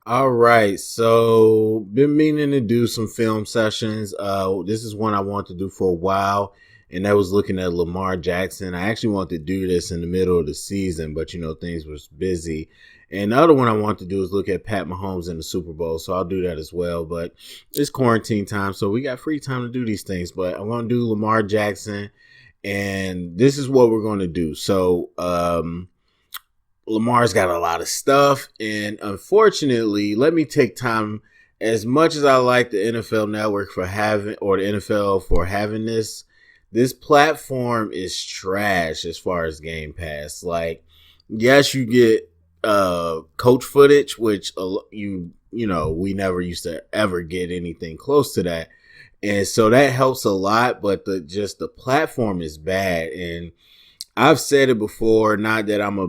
All right, so been meaning to do some film sessions. This is one I wanted to do for a while, and I was looking at Lamar Jackson. I actually wanted to do this in the middle of the season, but things was busy. And the other one I want to do is look at Pat Mahomes in the Super Bowl, so I'll do that as well. But it's quarantine time, so we got free time to do these things. But I'm going to do Lamar Jackson, and this is what we're going to do. So, Lamar's got a lot of stuff, and unfortunately, let me take time. As much as I like the NFL Network for having, or the NFL for having this platform is trash as far as Game Pass. Like, yes, you get coach footage, which we never used to ever get anything close to that, and so that helps a lot. But the platform is bad, and I've said it before, not that I'm a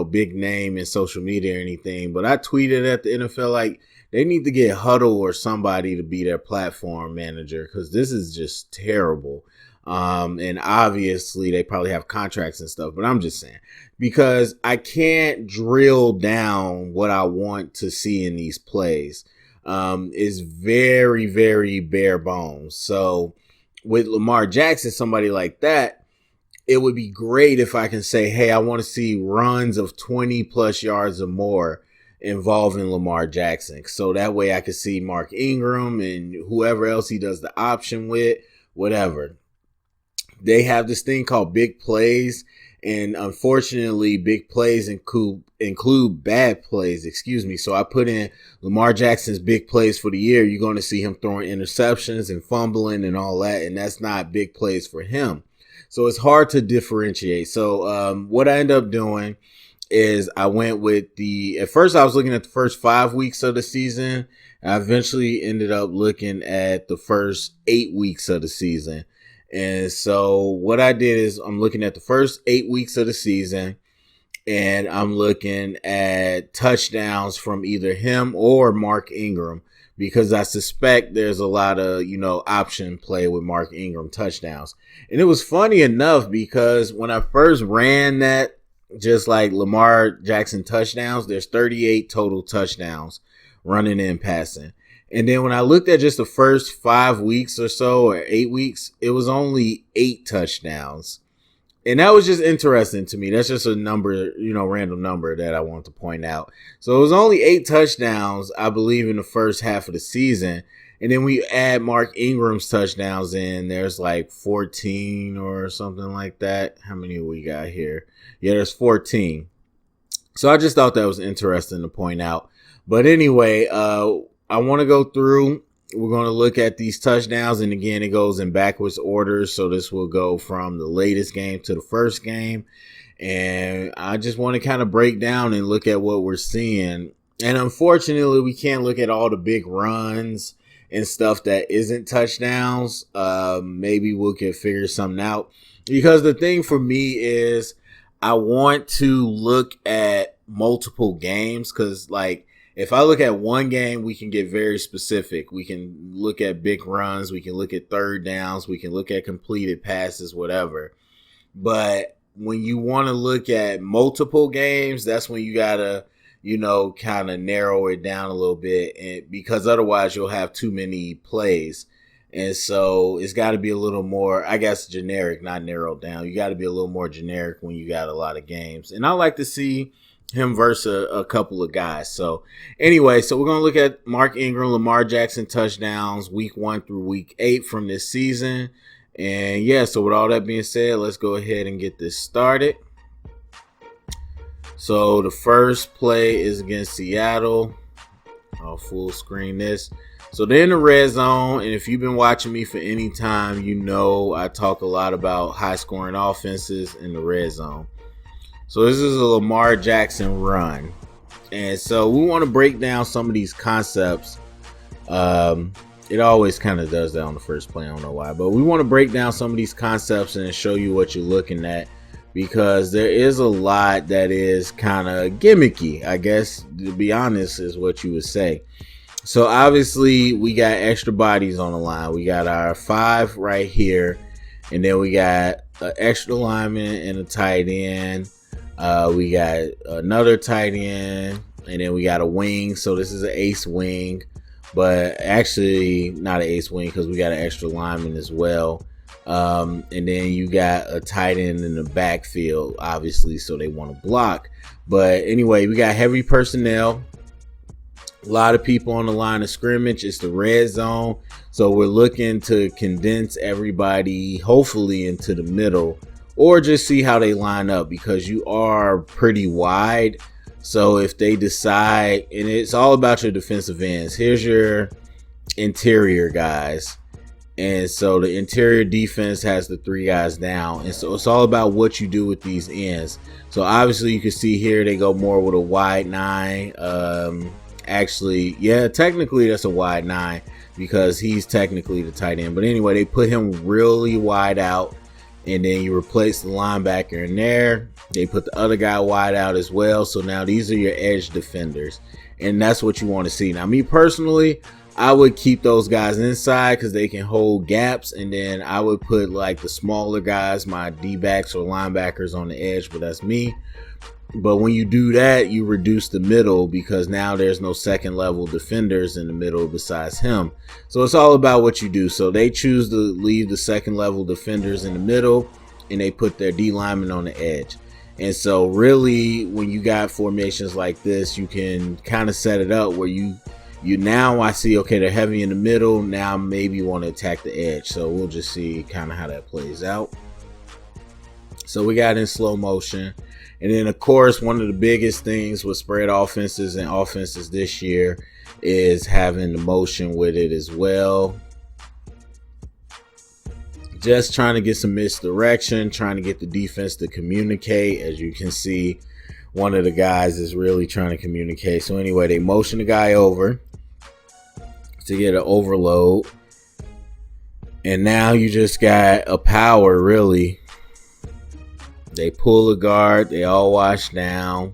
big name in social media or anything, but I tweeted at the NFL like they need to get Huddle or somebody to be their platform manager because this is just terrible. And obviously they probably have contracts and stuff, but I'm just saying because I can't drill down what I want to see in these plays. Is very, very bare bones. So with Lamar Jackson, somebody like that, it would be great if I can say, hey, I want to see runs of 20 plus yards or more involving Lamar Jackson. So that way I could see Mark Ingram and whoever else he does the option with, whatever. They have this thing called big plays. And unfortunately, big plays include bad plays, excuse me. So I put in Lamar Jackson's big plays for the year. You're going to see him throwing interceptions and fumbling and all that. And that's not big plays for him. So it's hard to differentiate. So what I ended up doing is I went with at first I was looking at the first 5 weeks of the season. I eventually ended up looking at the first 8 weeks of the season. And so what I did is I'm looking at the first 8 weeks of the season, and I'm looking at touchdowns from either him or Mark Ingram, because I suspect there's a lot of, option play with Mark Ingram touchdowns. And it was funny enough because when I first ran that, just like Lamar Jackson touchdowns, there's 38 total touchdowns running and passing. And then when I looked at just the first 5 weeks or so, or 8 weeks, it was only 8 touchdowns. And that was just interesting to me. That's just a number, random number that I want to point out. So it was only 8 touchdowns, I believe, in the first half of the season. And then we add Mark Ingram's touchdowns in. There's like 14 or something like that. How many we got here? Yeah, there's 14. So I just thought that was interesting to point out. But anyway, I want to go through. We're going to look at these touchdowns, and again, it goes in backwards order. So this will go from the latest game to the first game. And I just want to kind of break down and look at what we're seeing. And unfortunately, we can't look at all the big runs and stuff that isn't touchdowns. Maybe we can figure something out. Because the thing for me is I want to look at multiple games because, like, if I look at one game, we can get very specific. We can look at big runs. We can look at third downs. We can look at completed passes, whatever. But when you want to look at multiple games, that's when you got to, kind of narrow it down a little bit. And because otherwise you'll have too many plays. And so it's got to be a little more, I guess, generic, not narrowed down. You got to be a little more generic when you got a lot of games. And I like to see him versus a couple of guys. So anyway, so we're going to look at Mark Ingram, Lamar Jackson touchdowns week 1 through week 8 from this season. And yeah, so with all that being said, let's go ahead and get this started. So the first play is against Seattle. I'll full screen this. So they're in the red zone, and if you've been watching me for any time, I talk a lot about high scoring offenses in the red zone. So this is a Lamar Jackson run. And so we want to break down some of these concepts. It always kind of does that on the first play. I don't know why. But we want to break down some of these concepts and show you what you're looking at. Because there is a lot that is kind of gimmicky, I guess, to be honest, is what you would say. So obviously we got extra bodies on the line. We got our 5 right here. And then we got an extra lineman and a tight end. We got another tight end, And then we got a wing. So this is an ace wing, but actually not an ace wing because we got an extra lineman as well. And then you got a tight end in the backfield, obviously, so they want to block. But anyway, we got heavy personnel. A lot of people on the line of scrimmage. It's the red zone. So we're looking to condense everybody, hopefully, into the middle, or just see how they line up because you are pretty wide. So if they decide, and it's all about your defensive ends. Here's your interior guys. And so the interior defense has the 3 guys down. And so it's all about what you do with these ends. So obviously you can see here they go more with a wide 9. Actually, yeah, technically that's a wide 9 because he's technically the tight end. But anyway, they put him really wide out. And then you replace the linebacker in there. They put the other guy wide out as well. So now these are your edge defenders. And that's what you want to see. Now, me personally, I would keep those guys inside because they can hold gaps. And then I would put like the smaller guys, my D-backs or linebackers on the edge. But that's me. But when you do that, you reduce the middle because now there's no second level defenders in the middle besides him. So it's all about what you do. So they choose to leave the second level defenders in the middle and they put their D linemen on the edge. And so really when you got formations like this, you can kind of set it up where you now I see, okay, they're heavy in the middle. Now maybe you want to attack the edge. So we'll just see kind of how that plays out. So we got in slow motion. And then, of course, one of the biggest things with spread offenses and offenses this year is having the motion with it as well. Just trying to get some misdirection, trying to get the defense to communicate. As you can see, one of the guys is really trying to communicate. So anyway, they motion the guy over to get an overload. And now you just got a power, really. They pull a guard. They all wash down.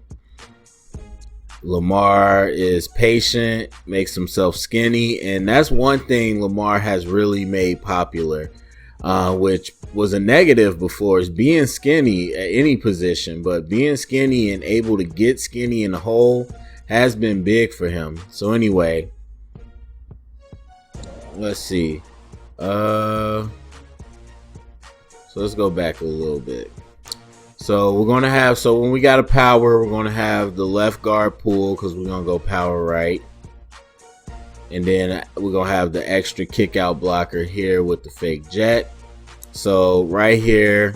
Lamar is patient, makes himself skinny. And that's one thing Lamar has really made popular, which was a negative before, is being skinny at any position. But being skinny and able to get skinny in the hole has been big for him. So anyway, let's see. So let's go back a little bit. So we're going to have, so when we got a power, we're going to have the left guard pull because we're going to go power right. And then we're going to have the extra kick out blocker here with the fake jet. So right here,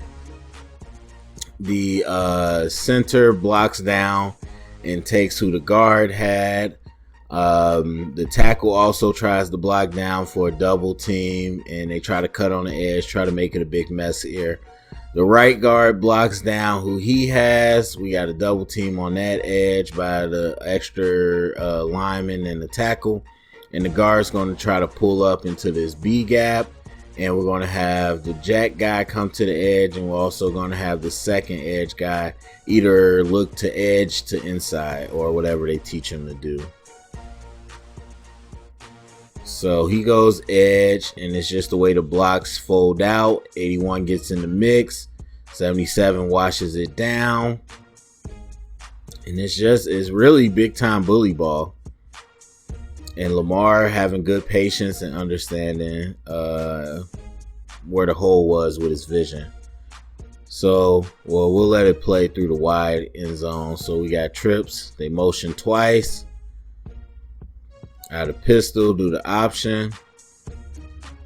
the center blocks down and takes who the guard had. The tackle also tries to block down for a double team and they try to cut on the edge, try to make it a big mess here. The right guard blocks down who he has. We got a double team on that edge by the extra lineman and the tackle. And the guard's going to try to pull up into this B gap. And we're going to have the jack guy come to the edge. And we're also going to have the second edge guy either look to edge to inside or whatever they teach him to do. So he goes edge, and it's just the way the blocks fold out. 81 gets in the mix. 77 washes it down. And it's really big time bully ball. And Lamar having good patience and understanding where the hole was with his vision. So, well, we'll let it play through the wide end zone. So we got trips. They motion twice. Out of pistol, do the option.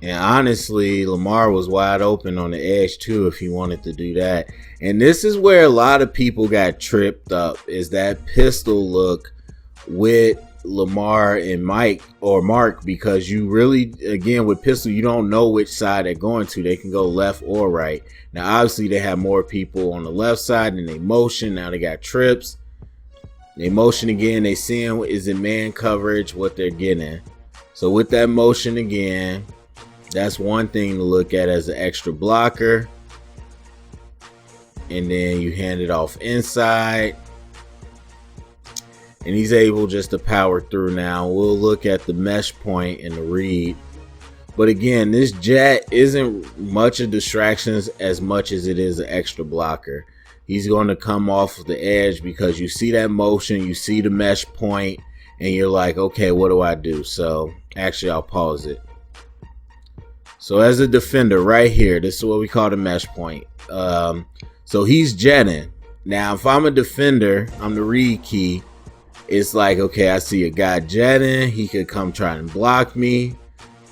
And honestly, Lamar was wide open on the edge too if he wanted to do that. And this is where a lot of people got tripped up, is that pistol look with Lamar and Mark, because you really, again, with pistol, you don't know which side they're going to. They can go left or right. Now, obviously, they have more people on the left side and they motion. Now they got trips. They motion again. They seeing is it man coverage, what they're getting. So with that motion again, that's one thing to look at as an extra blocker. And then you hand it off inside. And he's able just to power through now. We'll look at the mesh point and the read. But again, this jet isn't much of distractions as much as it is an extra blocker. He's going to come off the edge because you see that motion, you see the mesh point, and you're like, okay, what do I do? So actually, I'll pause it. So as a defender right here, this is what we call the mesh point. So he's jetting. Now, if I'm a defender, I'm the read key. It's like, okay, I see a guy jetting. He could come try and block me.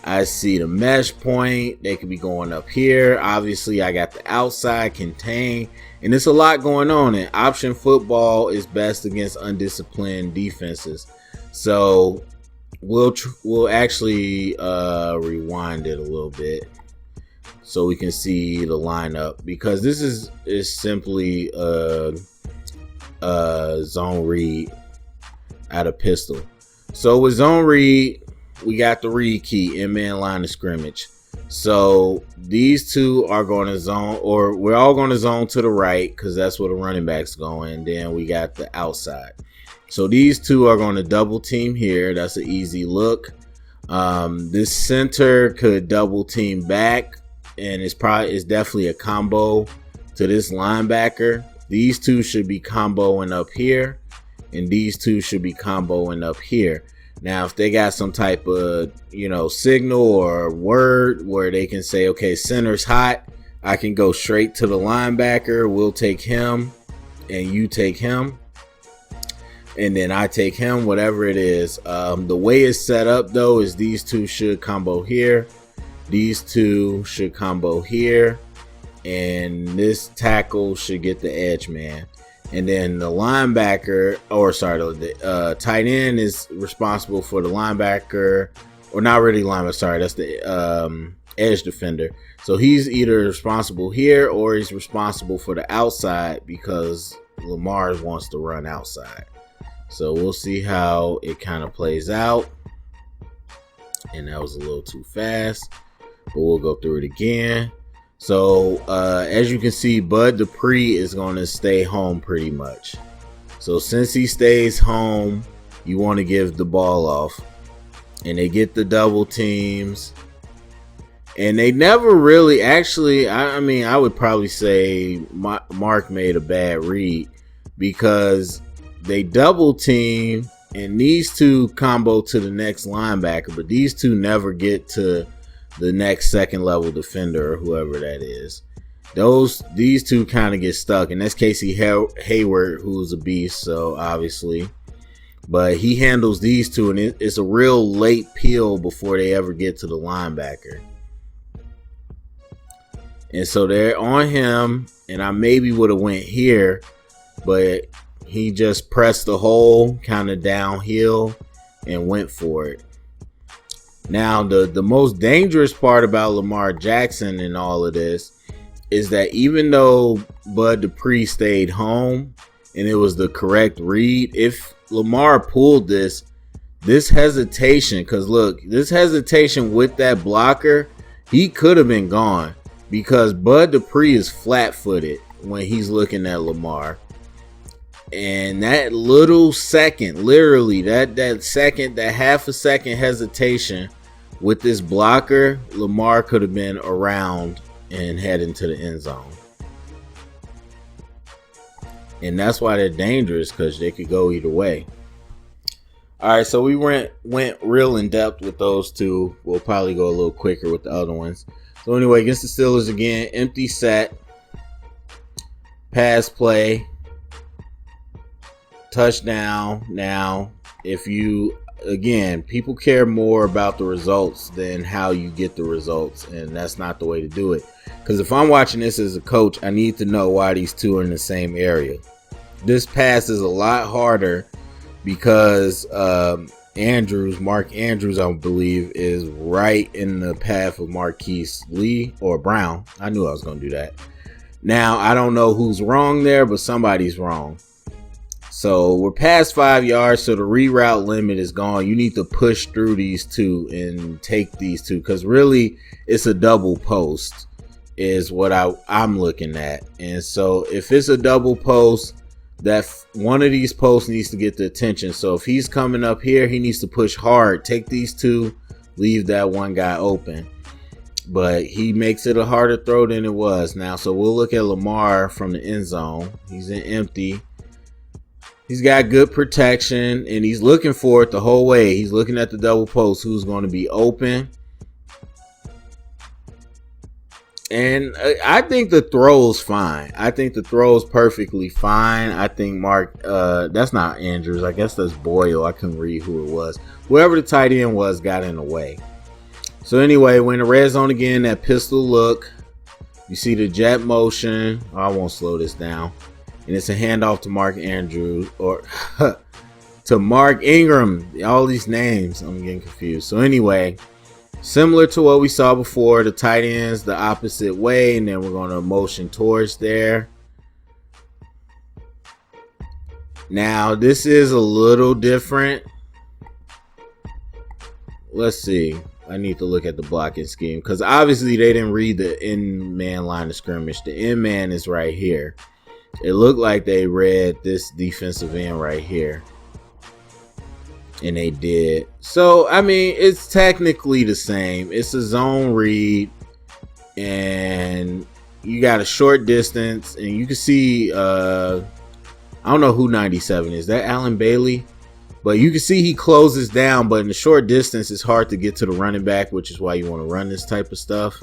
I see the mesh point. They could be going up here. Obviously, I got the outside contain. And there's a lot going on. And option football is best against undisciplined defenses. So we'll actually rewind it a little bit so we can see the lineup, because this is simply a zone read out of pistol. So with zone read, we got the read key in man line of scrimmage. So these two are going to zone, or we're all going to zone to the right because that's where the running back's going. Then we got the outside. So these two are going to double team here. That's an easy look. This center could double team back, and it's definitely a combo to this linebacker. These two should be comboing up here, and these two should be comboing up here. Now, if they got some type of, signal or word where they can say, okay, center's hot, I can go straight to the linebacker. We'll take him, and you take him. And then I take him, whatever it is. The way it's set up, though, is these two should combo here. These two should combo here. And this tackle should get the edge man. And then the linebacker, the tight end is responsible for the linebacker. Or not really linebacker, that's the edge defender. So he's either responsible here or he's responsible for the outside because Lamar wants to run outside. So we'll see how it kind of plays out. And that was a little too fast, but we'll go through it again. So as you can see, Bud Dupree is going to stay home pretty much. So since he stays home, you want to give the ball off. And they get the double teams. And they never really, actually, I would probably say Mark made a bad read because they double team and these two combo to the next linebacker, but these two never get to the next second level defender or whoever that is. These two kind of get stuck, and that's Casey Hayward, who's a beast, so obviously. But he handles these two, and it's a real late peel before they ever get to the linebacker. And so they're on him, and I maybe would have went here, but he just pressed the hole kind of downhill and went for it. Now, the most dangerous part about Lamar Jackson and all of this is that even though Bud Dupree stayed home and it was the correct read, if Lamar pulled this hesitation, because look, this hesitation with that blocker, he could have been gone because Bud Dupree is flat-footed when he's looking at Lamar. And that little second, literally that half a second hesitation with this blocker, Lamar could have been around and head into the end zone. And that's why they're dangerous, because they could go either way. All right, so we went real in depth with those two. We'll probably go a little quicker with the other ones. So anyway, against the Steelers again, empty set, pass play, touchdown. Now, people care more about the results than how you get the results, and that's not the way to do it. Because if I'm watching this as a coach, I need to know why these two are in the same area. This pass is a lot harder because Mark Andrews, I believe, is right in the path of Marquise Lee or Brown. I knew I was going to do that. Now, I don't know who's wrong there, but somebody's wrong. So we're past 5 yards, so the reroute limit is gone. You need to push through these two and take these two, because really it's a double post is what I'm looking at. And so if it's a double post, that one of these posts needs to get the attention. So if he's coming up here, he needs to push hard, take these two, leave that one guy open. but he makes it a harder throw than it was now. So we'll look at Lamar from the end zone. He's in empty. He's got good protection, and he's looking for it the whole way. He's looking at the double post, who's going to be open. And I think the throw's fine. I think the throw's perfectly fine. I think Mark, that's not Andrews. I guess that's Boyle. I couldn't read who it was. Whoever the tight end was got in the way. So anyway, we're in the red zone again, that pistol look. You see the jet motion. I won't slow this down. And it's a handoff to Mark Andrews, or to Mark Ingram. All these names, I'm getting confused. So anyway, similar to what we saw before, the tight ends the opposite way, and then we're going to motion towards there. Now, this is a little different. Let's see. I need to look at the blocking scheme, because obviously they didn't read the end man line of scrimmage. The end man is right here. It looked like they read this defensive end right here. And they did. So, I mean, it's technically the same. It's a zone read. And you got a short distance. And you can see, I don't know who 97 is. That Allen Bailey? But you can see he closes down. But in the short distance, it's hard to get to the running back, which is why you want to run this type of stuff.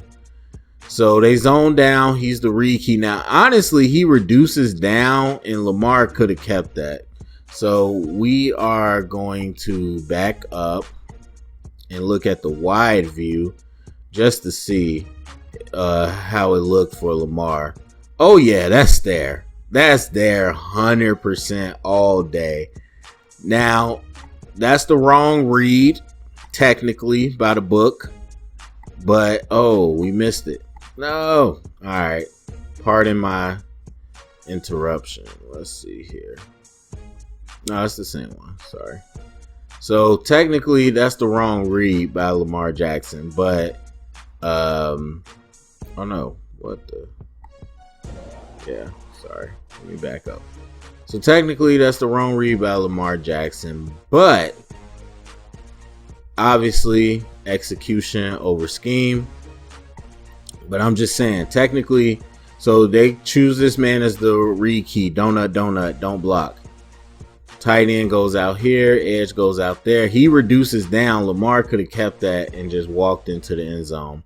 So they zone down. He's the read key. Now, honestly, he reduces down, and Lamar could have kept that. So we are going to back up and look at the wide view just to see how it looked for Lamar. Oh, yeah, that's there. That's there 100% all day. Now, that's the wrong read, technically, by the book. But, oh, we missed it. No. All right. Pardon my interruption. Let's see here. No, it's the same one. Sorry. So technically, that's the wrong read by Lamar Jackson. But, oh no. What the? Yeah. Sorry. Let me back up. So technically, that's the wrong read by Lamar Jackson. But obviously, execution over scheme. But I'm just saying, technically, so they choose this man as the read key. Donut, don't block. Tight end goes out here. Edge goes out there. He reduces down. Lamar could have kept that and just walked into the end zone.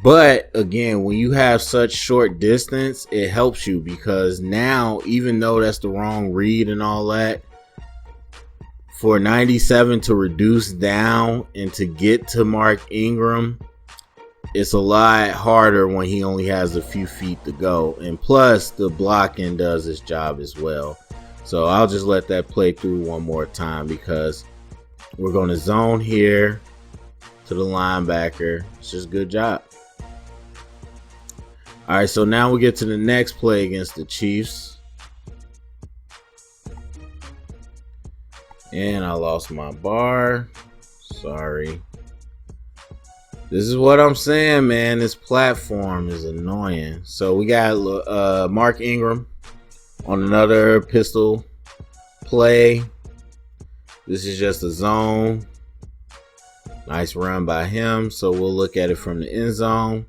But again, when you have such short distance, it helps you, because now, even though that's the wrong read and all that, for 97 to reduce down and to get to Mark Ingram, it's a lot harder when he only has a few feet to go. And plus, the blocking does its job as well. So I'll just let that play through one more time, because we're going to zone here to the linebacker. It's just a good job. All right, so now we get to the next play against the Chiefs. And I lost my bar. Sorry. This is what I'm saying, man. This platform is annoying. So we got Mark Ingram on another pistol play. This is just a zone. Nice run by him. So we'll look at it from the end zone.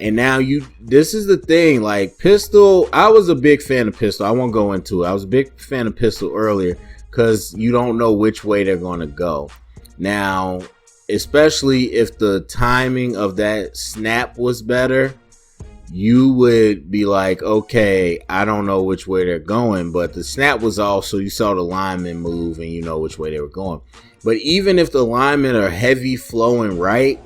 And now this is the thing, like pistol, I was a big fan of pistol. I won't go into it. I was a big fan of pistol earlier because you don't know which way they're going to go. Now, especially if the timing of that snap was better, you would be like, okay, I don't know which way they're going, but the snap was off, so you saw the linemen move and you know which way they were going. But even if the linemen are heavy flowing right,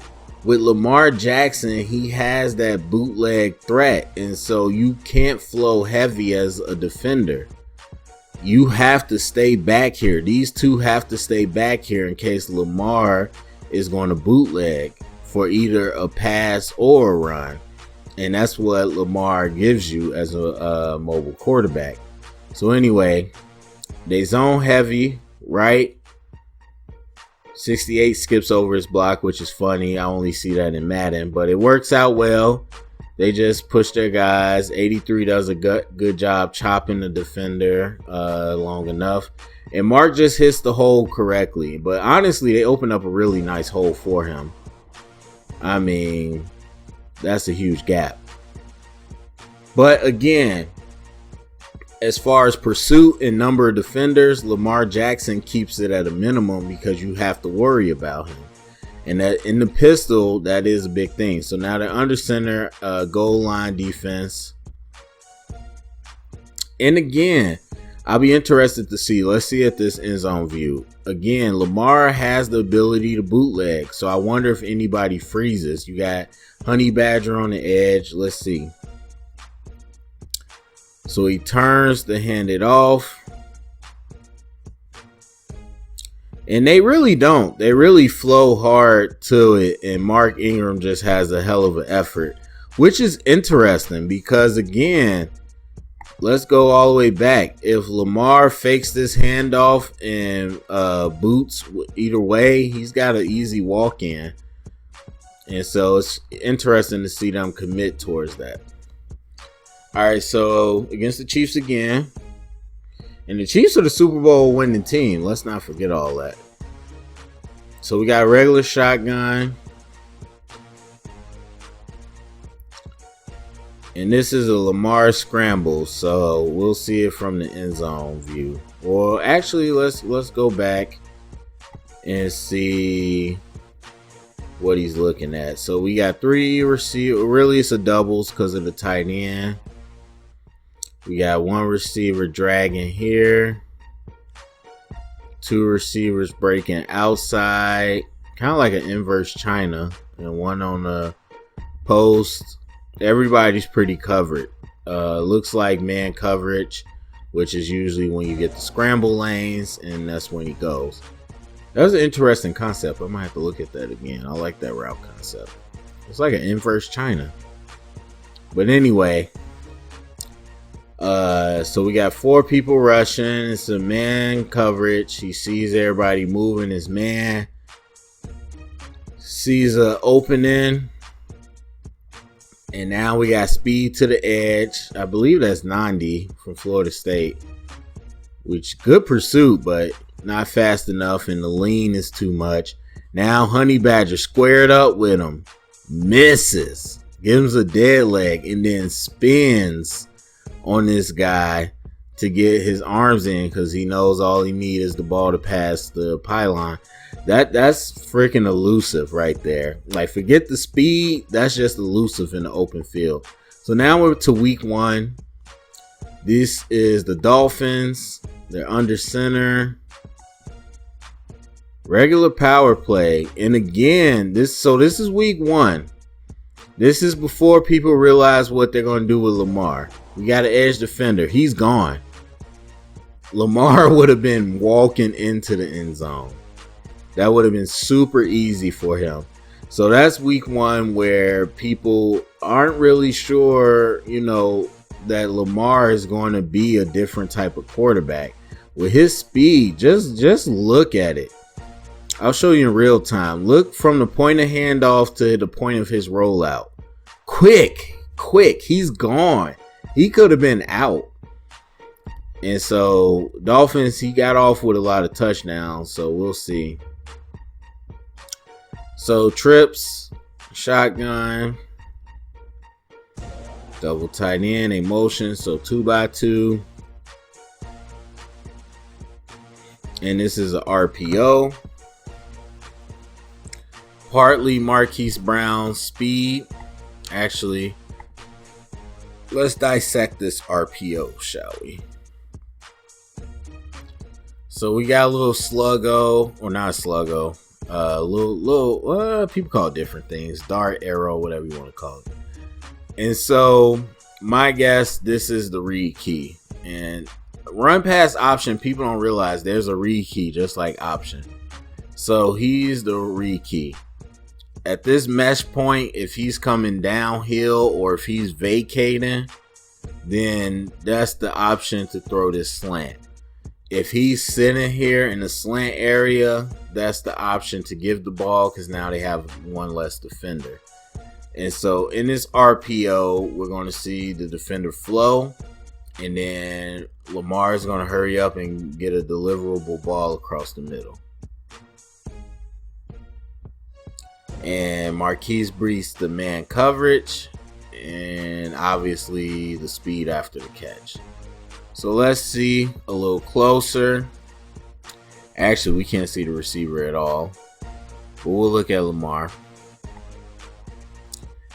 with Lamar Jackson, he has that bootleg threat, and so you can't flow heavy as a defender. You have to stay back here. These two have to stay back here in case Lamar is going to bootleg for either a pass or a run. And that's what Lamar gives you as a mobile quarterback. So anyway, they zone heavy, right? 68 skips over his block, which is funny. I only see that in Madden, but it works out well. They just push their guys. 83 does a good job chopping the defender long enough. And Mark just hits the hole correctly. But honestly, they open up a really nice hole for him. I mean, that's a huge gap. But again, as far as pursuit and number of defenders, Lamar Jackson keeps it at a minimum because you have to worry about him. And that in the pistol, that is a big thing. So now they're under center, goal line defense. And again, I'll be interested to see. Let's see at this end zone view. Again, Lamar has the ability to bootleg. So I wonder if anybody freezes. You got Honey Badger on the edge. Let's see. So he turns to hand it off. And they really don't. They really flow hard to it. And Mark Ingram just has a hell of an effort, which is interesting because, again, let's go all the way back. If Lamar fakes this handoff and boots either way, he's got an easy walk in. And so it's interesting to see them commit towards that. All right, so against the Chiefs again. And the Chiefs are the Super Bowl winning team. Let's not forget all that. So we got a regular shotgun. And this is a Lamar scramble. So we'll see it from the end zone view. Well, actually, let's go back and see what he's looking at. So we got 3 receivers. Really, it's a doubles because of the tight end. We got 1 receiver dragging here. 2 receivers breaking outside. Kind of like an inverse China. And 1 on the post. Everybody's pretty covered. Looks like man coverage, which is usually when you get the scramble lanes. And that's when he goes. That was an interesting concept. I might have to look at that again. I like that route concept. It's like an inverse China. But anyway. So we got 4 people rushing. It's a man coverage. He sees everybody moving. His man sees a opening, and now we got speed to the edge. I believe that's 90 from Florida State, which good pursuit, but not fast enough, and the lean is too much. Now Honey Badger squared up with him, misses, gives him a dead leg, and then spins on this guy to get his arms in because he knows all he needs is the ball to pass the pylon. That's freaking elusive right there. Like, forget the speed. That's just elusive in the open field. So now we're to week 1. This is the Dolphins. They're under center. Regular power play. And again, this is week 1. This is before people realize what they're going to do with Lamar. We got an edge defender. He's gone. Lamar would have been walking into the end zone. That would have been super easy for him. So that's week 1 where people aren't really sure, that Lamar is going to be a different type of quarterback. With his speed, just look at it. I'll show you in real time. Look from the point of handoff to the point of his rollout. Quick. He's gone. He could have been out. And so Dolphins, he got off with a lot of touchdowns. So we'll see. So trips, shotgun, double tight end, a motion. So 2x2. And this is a RPO. Partly Marquise Brown's speed. Actually, let's dissect this RPO, shall we? So we got a little sluggo, or not a sluggo, little people call it different things, dart, arrow, whatever you want to call it. And so my guess, this is the read key. And run pass option, people don't realize there's a read key just like option. So he's the read key. At this mesh point, if he's coming downhill or if he's vacating, then that's the option to throw this slant. If he's sitting here in the slant area, that's the option to give the ball because now they have 1 less defender. And so in this RPO, we're going to see the defender flow, and then Lamar is going to hurry up and get a deliverable ball across the middle. And Marquise breached the man coverage, and obviously the speed after the catch. So let's see a little closer. Actually, we can't see the receiver at all, but we'll look at Lamar.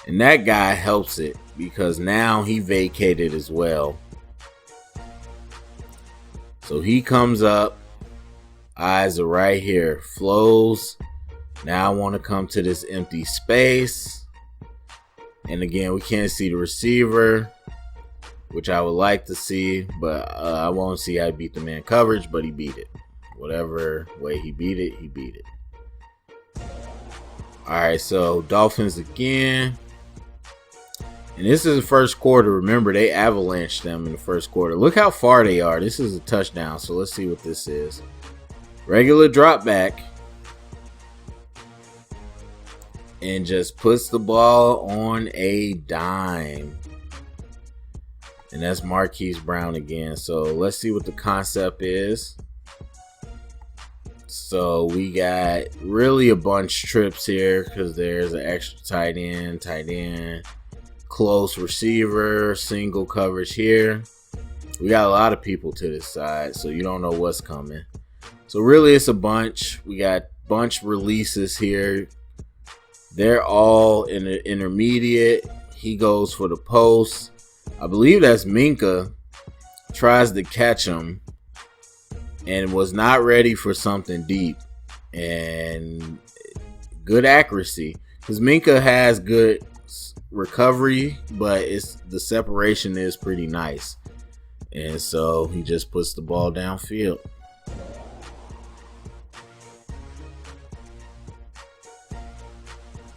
And that guy helps it because now he vacated as well. So he comes up, eyes are right here, flows. Now I want to come to this empty space. And again, we can't see the receiver, which I would like to see, but I won't see how he beat the man coverage, but he beat it. Whatever way he beat it, he beat it. All right, so Dolphins again. And this is the first quarter. Remember, they avalanched them in the first quarter. Look how far they are. This is a touchdown, so let's see what this is. Regular drop back. And just puts the ball on a dime. And that's Marquise Brown again. So let's see what the concept is. So we got really a bunch trips here because there's an extra tight end, close receiver, single coverage here. We got a lot of people to this side, so you don't know what's coming. So really it's a bunch. We got bunch releases here. They're all in the intermediate. He goes for the post. I believe that's Minka. Tries to catch him and was not ready for something deep. And good accuracy. Because Minka has good recovery, but the separation is pretty nice. And so he just puts the ball downfield.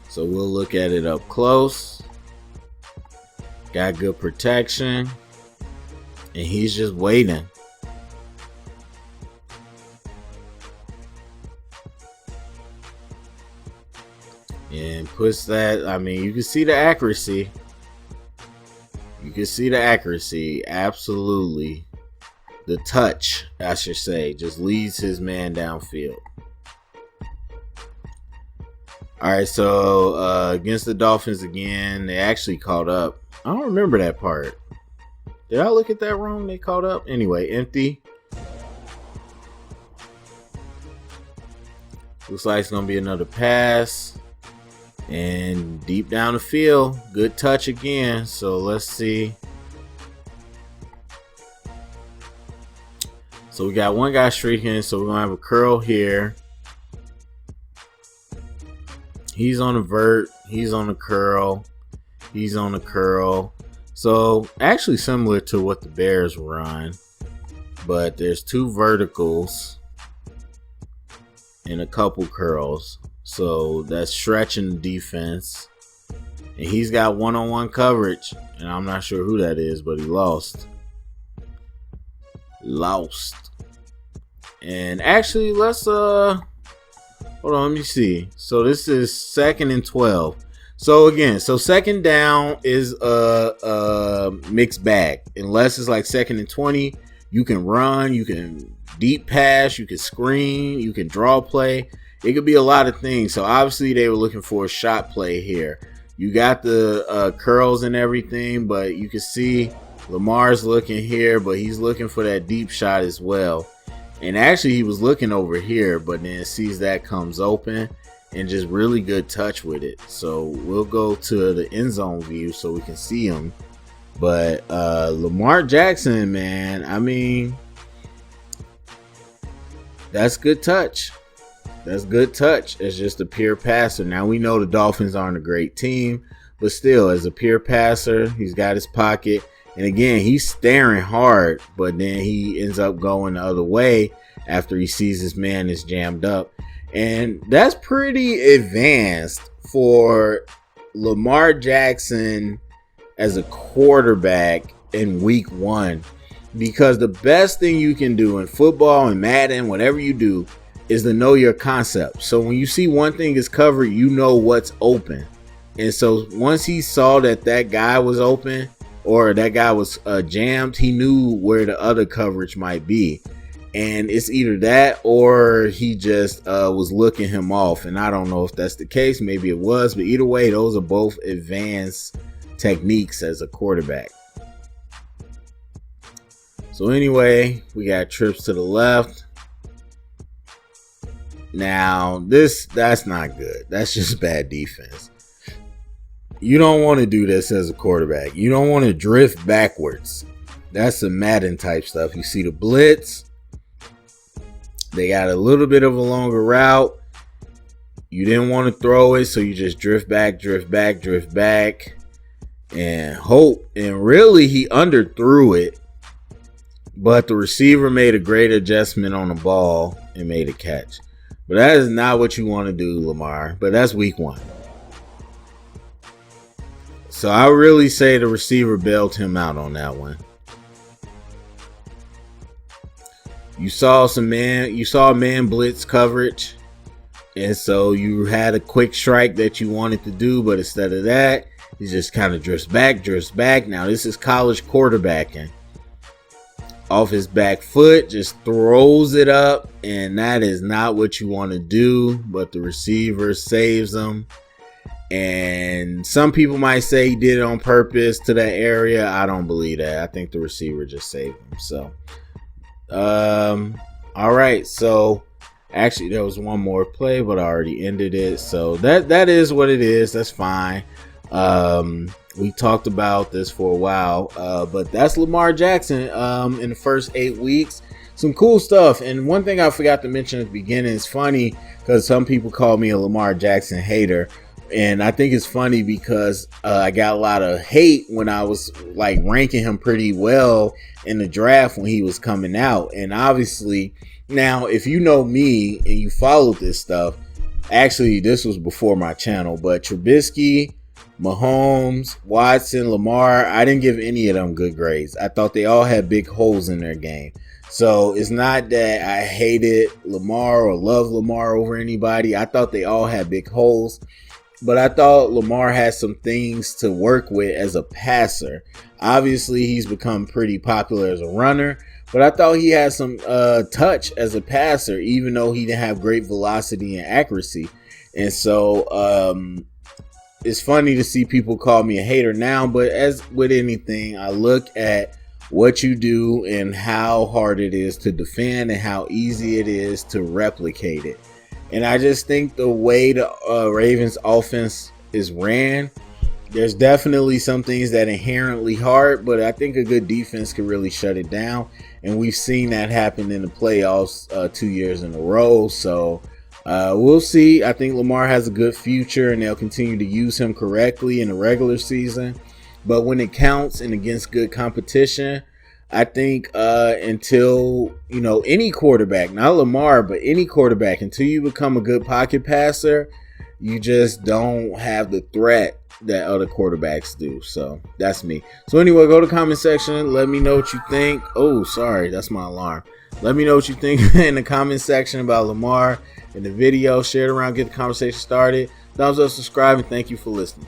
So we'll look at it up close. Got good protection. And he's just waiting. And puts that, I mean, you can see the accuracy. You can see the accuracy, absolutely. The touch, I should say, just leads his man downfield. All right, so against the Dolphins again, they actually caught up. I don't remember that part. Did I look at that wrong? They caught up? Anyway, empty. Looks like it's going to be another pass. And deep down the field, good touch again. So let's see. So we got one guy streaking, so we're going to have a curl here. He's on a vert. He's on a curl. He's on a curl. So actually similar to what the Bears run. But there's two verticals and a couple curls. So that's stretching the defense. And he's got one-on-one coverage. And I'm not sure who that is, but he lost. And actually, let's hold on, let me see. So this is 2nd and 12. So again, so second down is a mixed bag. Unless it's like 2nd and 20, you can run, you can deep pass, you can screen, you can draw play. It could be a lot of things. So obviously they were looking for a shot play here. You got the curls and everything, but you can see Lamar's looking here, but he's looking for that deep shot as well. And actually he was looking over here, but then sees that comes open and just really good touch with it. So we'll go to the end zone view so we can see him. But Lamar Jackson, man, I mean, that's good touch. That's good touch as just a pure passer. Now we know the Dolphins aren't a great team, but still as a pure passer, he's got his pocket. And again, he's staring hard, but then he ends up going the other way after he sees his man is jammed up. And that's pretty advanced for Lamar Jackson as a quarterback in week 1. Because the best thing you can do in football and Madden, whatever you do, is to know your concept. So when you see one thing is covered, you know what's open. And so once he saw that guy was open, or that guy was jammed, he knew where the other coverage might be. And it's either that or he just was looking him off. And I don't know if that's the case. Maybe it was. But either way, those are both advanced techniques as a quarterback. So anyway, we got trips to the left. Now, that's not good. That's just bad defense. You don't want to do this as a quarterback. You don't want to drift backwards. That's some Madden type stuff. You see the blitz. They got a little bit of a longer route. You didn't want to throw it, so you just drift back, and hope. And really, he underthrew it. But the receiver made a great adjustment on the ball and made a catch. But that is not what you want to do, Lamar. But that's week 1. So I really say the receiver bailed him out on that one. You saw a man blitz coverage. And so you had a quick strike that you wanted to do, but instead of that, he just kind of drifts back. Now this is college quarterbacking. Off his back foot, just throws it up, and that is not what you want to do, but the receiver saves him. And some people might say he did it on purpose to that area. I don't believe that. I think the receiver just saved him. So all right, so actually there was one more play, but I already ended it. So that is what it is. That's fine. We talked about this for a while, but that's Lamar Jackson in the first 8 weeks. Some cool stuff. And one thing I forgot to mention at the beginning is funny because some people call me a Lamar Jackson hater. And I think it's funny because I got a lot of hate when I was like ranking him pretty well in the draft when he was coming out. And obviously now, if you know me and you followed this stuff, actually this was before my channel, but Trubisky, Mahomes, Watson, Lamar, I didn't give any of them good grades. I thought they all had big holes in their game. So it's not that I hated Lamar or love Lamar over anybody. I thought they all had big holes. But I thought Lamar had some things to work with as a passer. Obviously, he's become pretty popular as a runner. But I thought he had some touch as a passer, even though he didn't have great velocity and accuracy. And so it's funny to see people call me a hater now. But as with anything, I look at what you do and how hard it is to defend and how easy it is to replicate it. And I just think the way the Ravens offense is ran, there's definitely some things that are inherently hard, but I think a good defense can really shut it down. And we've seen that happen in the playoffs 2 years in a row. So we'll see. I think Lamar has a good future and they'll continue to use him correctly in the regular season. But when it counts and against good competition, I think until, any quarterback, not Lamar, but any quarterback, until you become a good pocket passer, you just don't have the threat that other quarterbacks do. So that's me. So anyway, go to the comment section. Let me know what you think. Oh, sorry. That's my alarm. Let me know what you think in the comment section about Lamar in the video. Share it around. Get the conversation started. Thumbs up, subscribe, and thank you for listening.